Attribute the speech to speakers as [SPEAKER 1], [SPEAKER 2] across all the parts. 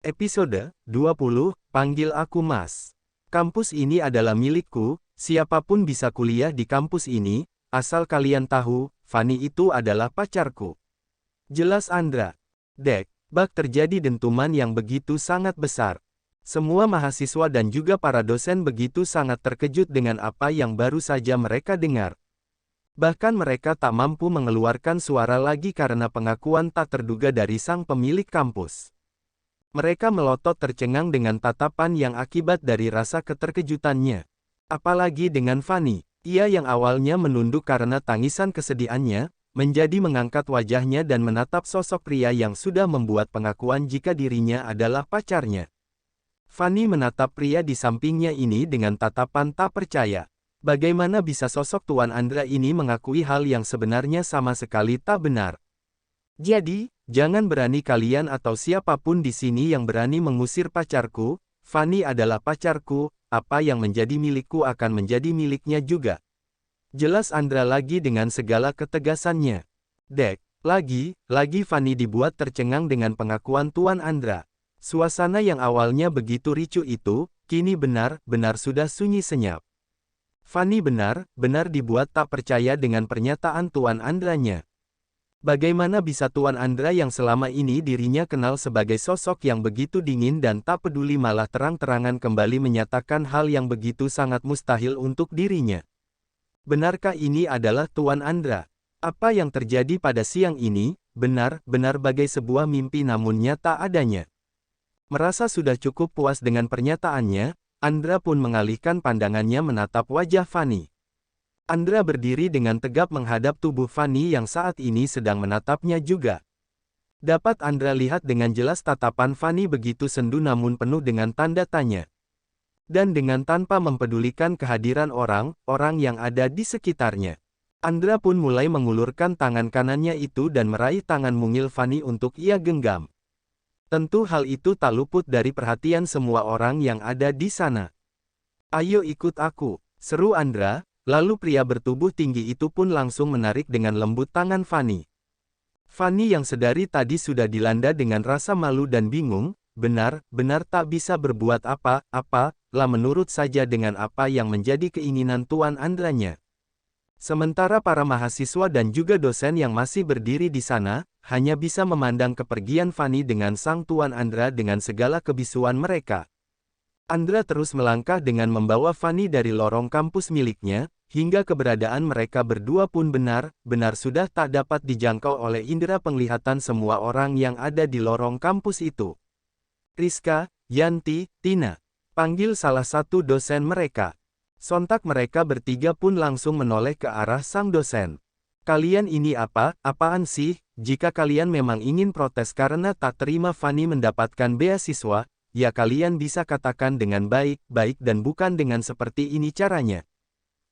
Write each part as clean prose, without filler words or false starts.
[SPEAKER 1] Episode 20, Panggil Aku Mas. Kampus ini adalah milikku, siapapun bisa kuliah di kampus ini, asal kalian tahu, Fanny itu adalah pacarku. Jelas Andra. Bak terjadi dentuman yang begitu sangat besar. Semua mahasiswa dan juga para dosen begitu sangat terkejut dengan apa yang baru saja mereka dengar. Bahkan mereka tak mampu mengeluarkan suara lagi karena pengakuan tak terduga dari sang pemilik kampus. Mereka melotot tercengang dengan tatapan yang akibat dari rasa keterkejutannya. Apalagi dengan Fanny, ia yang awalnya menunduk karena tangisan kesedihannya, menjadi mengangkat wajahnya dan menatap sosok pria yang sudah membuat pengakuan jika dirinya adalah pacarnya. Fanny menatap pria di sampingnya ini dengan tatapan tak percaya. Bagaimana bisa sosok Tuan Andra ini mengakui hal yang sebenarnya sama sekali tak benar? Jadi, jangan berani kalian atau siapapun di sini yang berani mengusir pacarku. Fanny adalah pacarku, apa yang menjadi milikku akan menjadi miliknya juga. Jelas Andra lagi dengan segala ketegasannya. Lagi Fanny dibuat tercengang dengan pengakuan Tuan Andra. Suasana yang awalnya begitu ricuh itu, kini benar-benar sudah sunyi senyap. Fanny benar-benar dibuat tak percaya dengan pernyataan Tuan Andranya. Bagaimana bisa Tuan Andra yang selama ini dirinya kenal sebagai sosok yang begitu dingin dan tak peduli malah terang-terangan kembali menyatakan hal yang begitu sangat mustahil untuk dirinya? Benarkah ini adalah Tuan Andra? Apa yang terjadi pada siang ini, benar-benar bagai sebuah mimpi namun nyata adanya. Merasa sudah cukup puas dengan pernyataannya, Andra pun mengalihkan pandangannya menatap wajah Fanny. Andra berdiri dengan tegap menghadap tubuh Fanny yang saat ini sedang menatapnya juga. Dapat Andra lihat dengan jelas tatapan Fanny begitu sendu namun penuh dengan tanda tanya. Dan dengan tanpa mempedulikan kehadiran orang-orang yang ada di sekitarnya. Andra pun mulai mengulurkan tangan kanannya itu dan meraih tangan mungil Fanny untuk ia genggam. Tentu hal itu tak luput dari perhatian semua orang yang ada di sana. "Ayo ikut aku," seru Andra. Lalu pria bertubuh tinggi itu pun langsung menarik dengan lembut tangan Fanny. Fanny yang sedari tadi sudah dilanda dengan rasa malu dan bingung, benar-benar tak bisa berbuat apa-apa, lah menurut saja dengan apa yang menjadi keinginan Tuan Andranya. Sementara para mahasiswa dan juga dosen yang masih berdiri di sana, hanya bisa memandang kepergian Fanny dengan sang Tuan Andra dengan segala kebisuan mereka. Andra terus melangkah dengan membawa Fanny dari lorong kampus miliknya, hingga keberadaan mereka berdua pun benar-benar sudah tak dapat dijangkau oleh indera penglihatan semua orang yang ada di lorong kampus itu. "Rizka, Yanti, Tina," panggil salah satu dosen mereka. Sontak mereka bertiga pun langsung menoleh ke arah sang dosen. "Kalian ini apaan sih? Jika kalian memang ingin protes karena tak terima Fanny mendapatkan beasiswa, ya kalian bisa katakan dengan baik-baik dan bukan dengan seperti ini caranya.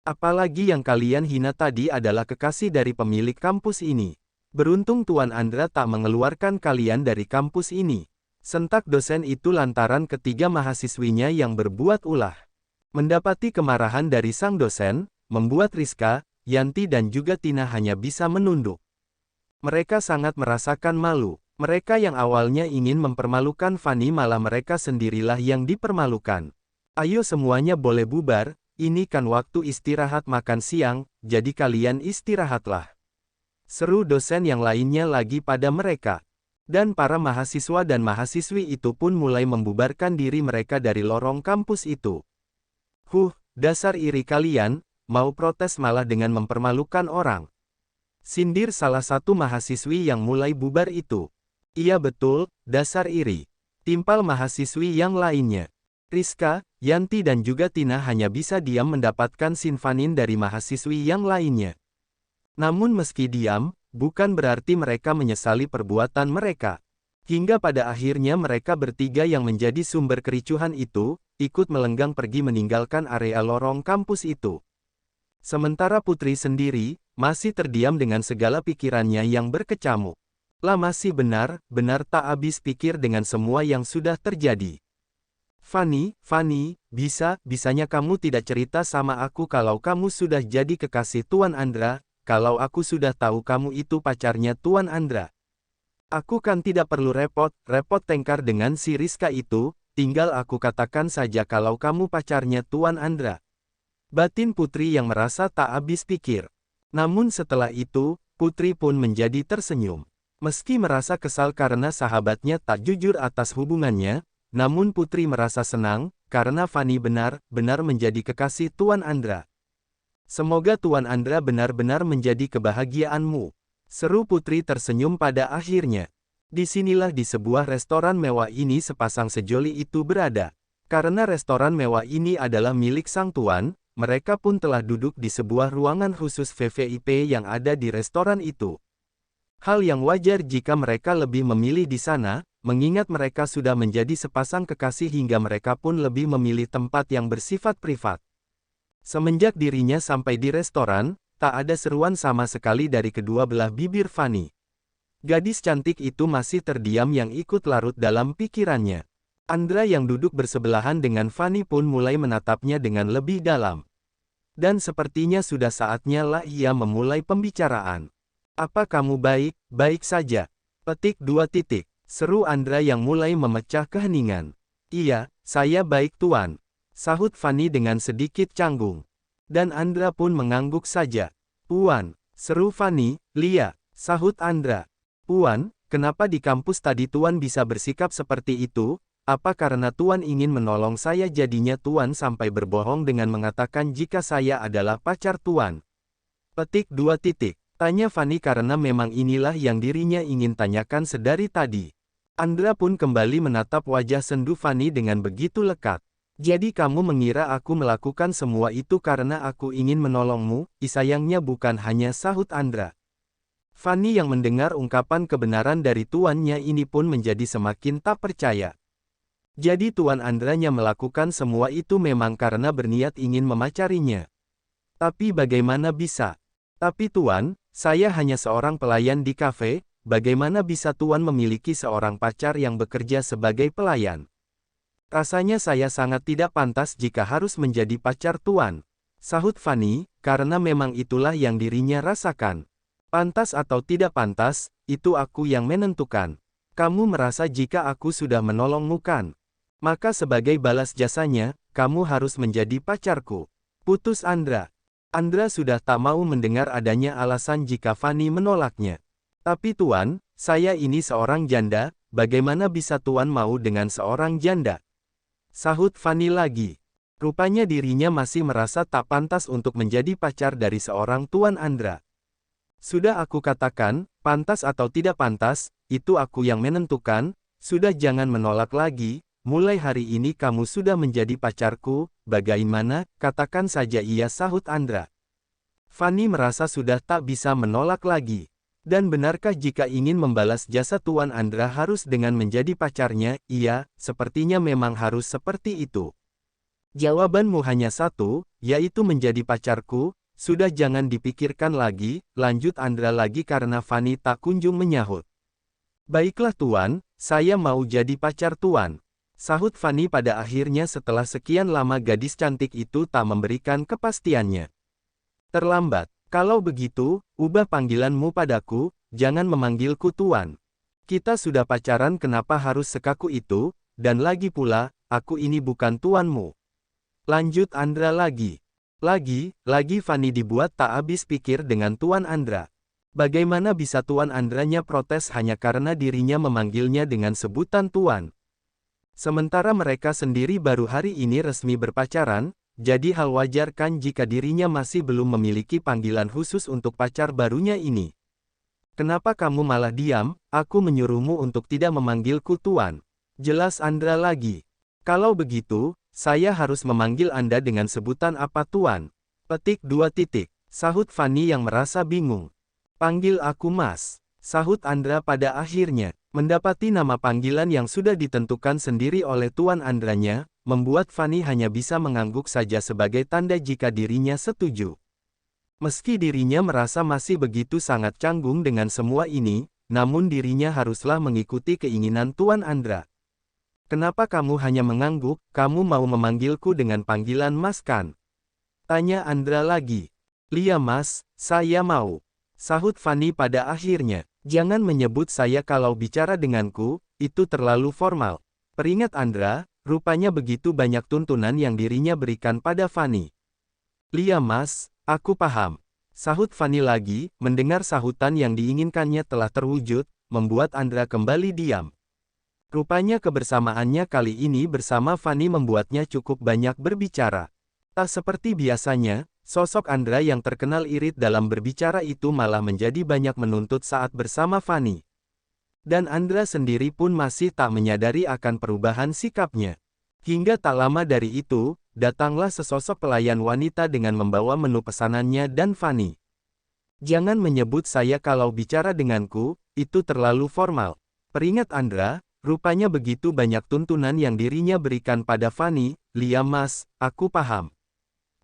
[SPEAKER 1] Apalagi yang kalian hina tadi adalah kekasih dari pemilik kampus ini. Beruntung Tuan Andra tak mengeluarkan kalian dari kampus ini," sentak dosen itu lantaran ketiga mahasiswinya yang berbuat ulah. Mendapati kemarahan dari sang dosen, membuat Rizka, Yanti dan juga Tina hanya bisa menunduk. Mereka sangat merasakan malu. Mereka yang awalnya ingin mempermalukan Fanny malah mereka sendirilah yang dipermalukan. "Ayo semuanya boleh bubar, ini kan waktu istirahat makan siang, jadi kalian istirahatlah," seru dosen yang lainnya lagi pada mereka. Dan para mahasiswa dan mahasiswi itu pun mulai membubarkan diri mereka dari lorong kampus itu. Dasar iri kalian, mau protes malah dengan mempermalukan orang," sindir salah satu mahasiswi yang mulai bubar itu. "Iya betul, dasar iri," timpal mahasiswi yang lainnya. Rizka, Yanti dan juga Tina hanya bisa diam mendapatkan sinfanin dari mahasiswi yang lainnya. Namun meski diam, bukan berarti mereka menyesali perbuatan mereka. Hingga pada akhirnya mereka bertiga yang menjadi sumber kericuhan itu, ikut melenggang pergi meninggalkan area lorong kampus itu. Sementara Putri sendiri, masih terdiam dengan segala pikirannya yang berkecamuk. Lah masih benar-benar tak habis pikir dengan semua yang sudah terjadi. Fanny, bisanya kamu tidak cerita sama aku kalau kamu sudah jadi kekasih Tuan Andra, kalau aku sudah tahu kamu itu pacarnya Tuan Andra." Aku kan tidak perlu repot-repot tengkar dengan si Rizka itu, tinggal aku katakan saja kalau kamu pacarnya Tuan Andra. Batin Putri yang merasa tak habis pikir. Namun setelah itu, Putri pun menjadi tersenyum. Meski merasa kesal karena sahabatnya tak jujur atas hubungannya, namun Putri merasa senang, karena Fanny benar-benar menjadi kekasih Tuan Andra. Semoga Tuan Andra benar-benar menjadi kebahagiaanmu. Seru Putri tersenyum pada akhirnya. Disinilah di sebuah restoran mewah ini sepasang sejoli itu berada. Karena restoran mewah ini adalah milik sang tuan, mereka pun telah duduk di sebuah ruangan khusus VVIP yang ada di restoran itu. Hal yang wajar jika mereka lebih memilih di sana, mengingat mereka sudah menjadi sepasang kekasih hingga mereka pun lebih memilih tempat yang bersifat privat. Semenjak dirinya sampai di restoran, tak ada seruan sama sekali dari kedua belah bibir Fanny. Gadis cantik itu masih terdiam yang ikut larut dalam pikirannya. Andra yang duduk bersebelahan dengan Fanny pun mulai menatapnya dengan lebih dalam. Dan sepertinya sudah saatnya lah ia memulai pembicaraan. Apa kamu baik saja? Petik 2 titik. Seru Andra yang mulai memecah keheningan. Iya, saya baik tuan. Sahut Fanny dengan sedikit canggung. Dan Andra pun mengangguk saja. Puan, seru Fanny, Lia, sahut Andra. Puan, kenapa di kampus tadi Tuan bisa bersikap seperti itu? Apa karena Tuan ingin menolong saya jadinya Tuan sampai berbohong dengan mengatakan jika saya adalah pacar Tuan? Petik 2 titik. Tanya Fanny karena memang inilah yang dirinya ingin tanyakan sedari tadi. Andra pun kembali menatap wajah sendu Fanny dengan begitu lekat. Jadi kamu mengira aku melakukan semua itu karena aku ingin menolongmu, sayangnya bukan hanya sahut Andra. Fanny yang mendengar ungkapan kebenaran dari tuannya ini pun menjadi semakin tak percaya. Jadi Tuan Andranya melakukan semua itu memang karena berniat ingin memacarinya. Tapi bagaimana bisa? Tapi Tuan, saya hanya seorang pelayan di kafe, bagaimana bisa Tuan memiliki seorang pacar yang bekerja sebagai pelayan? Rasanya saya sangat tidak pantas jika harus menjadi pacar Tuan. Sahut Fanny, karena memang itulah yang dirinya rasakan. Pantas atau tidak pantas, itu aku yang menentukan. Kamu merasa jika aku sudah menolongmu kan? Maka sebagai balas jasanya, kamu harus menjadi pacarku. Putus Andra. Andra sudah tak mau mendengar adanya alasan jika Fanny menolaknya. Tapi Tuan, saya ini seorang janda, bagaimana bisa Tuan mau dengan seorang janda? Sahut Fanny lagi. Rupanya dirinya masih merasa tak pantas untuk menjadi pacar dari seorang Tuan Andra. Sudah aku katakan, pantas atau tidak pantas, itu aku yang menentukan, sudah jangan menolak lagi, mulai hari ini kamu sudah menjadi pacarku, bagaimana, katakan saja iya sahut Andra. Fanny merasa sudah tak bisa menolak lagi. Dan benarkah jika ingin membalas jasa Tuan Andra harus dengan menjadi pacarnya? Iya, sepertinya memang harus seperti itu. Jawabanmu hanya satu, yaitu menjadi pacarku, sudah jangan dipikirkan lagi, lanjut Andra lagi karena Fanny tak kunjung menyahut. Baiklah Tuan, saya mau jadi pacar Tuan. Sahut Fanny pada akhirnya setelah sekian lama gadis cantik itu tak memberikan kepastiannya. Terlambat. Kalau begitu, ubah panggilanmu padaku, jangan memanggilku Tuan. Kita sudah pacaran kenapa harus sekaku itu, dan lagi pula, aku ini bukan tuanmu. Lanjut Andra lagi. Lagi Fanny dibuat tak habis pikir dengan Tuan Andra. Bagaimana bisa Tuan Andranya protes hanya karena dirinya memanggilnya dengan sebutan Tuan. Sementara mereka sendiri baru hari ini resmi berpacaran, jadi hal wajar kan jika dirinya masih belum memiliki panggilan khusus untuk pacar barunya ini. Kenapa kamu malah diam? Aku menyuruhmu untuk tidak memanggilku Tuan. Jelas Andra lagi. Kalau begitu, saya harus memanggil Anda dengan sebutan apa Tuan? Petik 2 titik. Sahut Fanny yang merasa bingung. Panggil aku Mas. Sahut Andra pada akhirnya. Mendapati nama panggilan yang sudah ditentukan sendiri oleh Tuan Andranya, membuat Fanny hanya bisa mengangguk saja sebagai tanda jika dirinya setuju. Meski dirinya merasa masih begitu sangat canggung dengan semua ini, namun dirinya haruslah mengikuti keinginan Tuan Andra. Kenapa kamu hanya mengangguk, kamu mau memanggilku dengan panggilan Mas kan? Tanya Andra lagi. Lia Mas, saya mau. Sahut Fanny pada akhirnya. Jangan menyebut saya kalau bicara denganku, itu terlalu formal. Peringat Andra, rupanya begitu banyak tuntunan yang dirinya berikan pada Fanny. Lia Mas, aku paham. Sahut Fanny lagi, mendengar sahutan yang diinginkannya telah terwujud, membuat Andra kembali diam. Rupanya kebersamaannya kali ini bersama Fanny membuatnya cukup banyak berbicara. Tak seperti biasanya, sosok Andra yang terkenal irit dalam berbicara itu malah menjadi banyak menuntut saat bersama Fanny. Dan Andra sendiri pun masih tak menyadari akan perubahan sikapnya. Hingga tak lama dari itu, datanglah sesosok pelayan wanita dengan membawa menu pesanannya dan Fanny. Jangan menyebut saya kalau bicara denganku, itu terlalu formal. Peringat Andra, rupanya begitu banyak tuntunan yang dirinya berikan pada Fanny. Lia Mas, aku paham.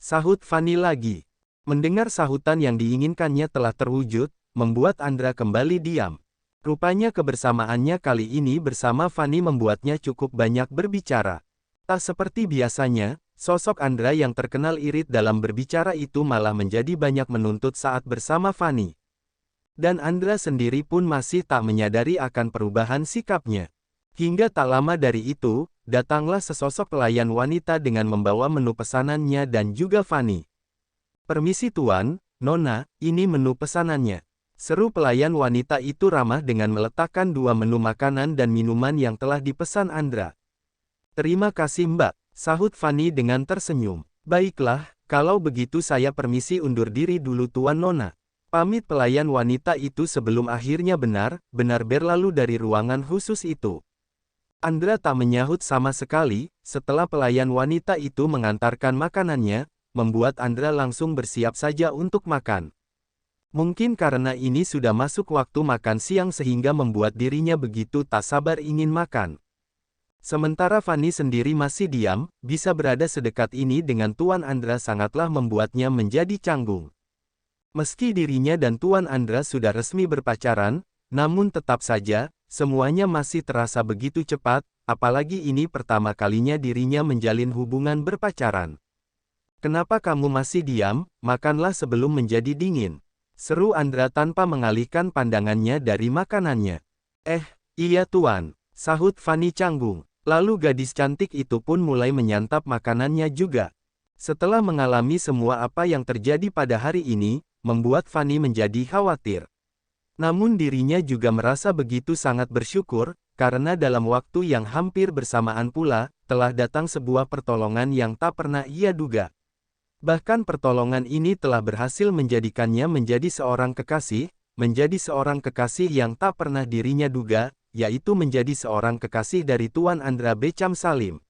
[SPEAKER 1] Sahut Fanny lagi. Mendengar sahutan yang diinginkannya telah terwujud, membuat Andra kembali diam. Rupanya kebersamaannya kali ini bersama Fanny membuatnya cukup banyak berbicara. Tak seperti biasanya, sosok Andra yang terkenal irit dalam berbicara itu malah menjadi banyak menuntut saat bersama Fanny. Dan Andra sendiri pun masih tak menyadari akan perubahan sikapnya. Hingga tak lama dari itu, datanglah sesosok pelayan wanita dengan membawa menu pesanannya dan juga Fanny. Permisi Tuan, Nona, ini menu pesanannya. Seru pelayan wanita itu ramah dengan meletakkan 2 menu makanan dan minuman yang telah dipesan Andra. Terima kasih Mbak, sahut Fanny dengan tersenyum. Baiklah, kalau begitu saya permisi undur diri dulu Tuan Nona. Pamit pelayan wanita itu sebelum akhirnya benar-benar berlalu dari ruangan khusus itu. Andra tak menyahut sama sekali, setelah pelayan wanita itu mengantarkan makanannya, membuat Andra langsung bersiap saja untuk makan. Mungkin karena ini sudah masuk waktu makan siang sehingga membuat dirinya begitu tak sabar ingin makan. Sementara Fanny sendiri masih diam, bisa berada sedekat ini dengan Tuan Andra sangatlah membuatnya menjadi canggung. Meski dirinya dan Tuan Andra sudah resmi berpacaran, namun tetap saja, semuanya masih terasa begitu cepat, apalagi ini pertama kalinya dirinya menjalin hubungan berpacaran. Kenapa kamu masih diam? Makanlah sebelum menjadi dingin. Seru Andra tanpa mengalihkan pandangannya dari makanannya. Iya Tuan, sahut Fanny canggung. Lalu gadis cantik itu pun mulai menyantap makanannya juga. Setelah mengalami semua apa yang terjadi pada hari ini, membuat Fanny menjadi khawatir. Namun dirinya juga merasa begitu sangat bersyukur, karena dalam waktu yang hampir bersamaan pula, telah datang sebuah pertolongan yang tak pernah ia duga. Bahkan pertolongan ini telah berhasil menjadikannya menjadi seorang kekasih yang tak pernah dirinya duga, yaitu menjadi seorang kekasih dari Tuan Andra Beckham Salim.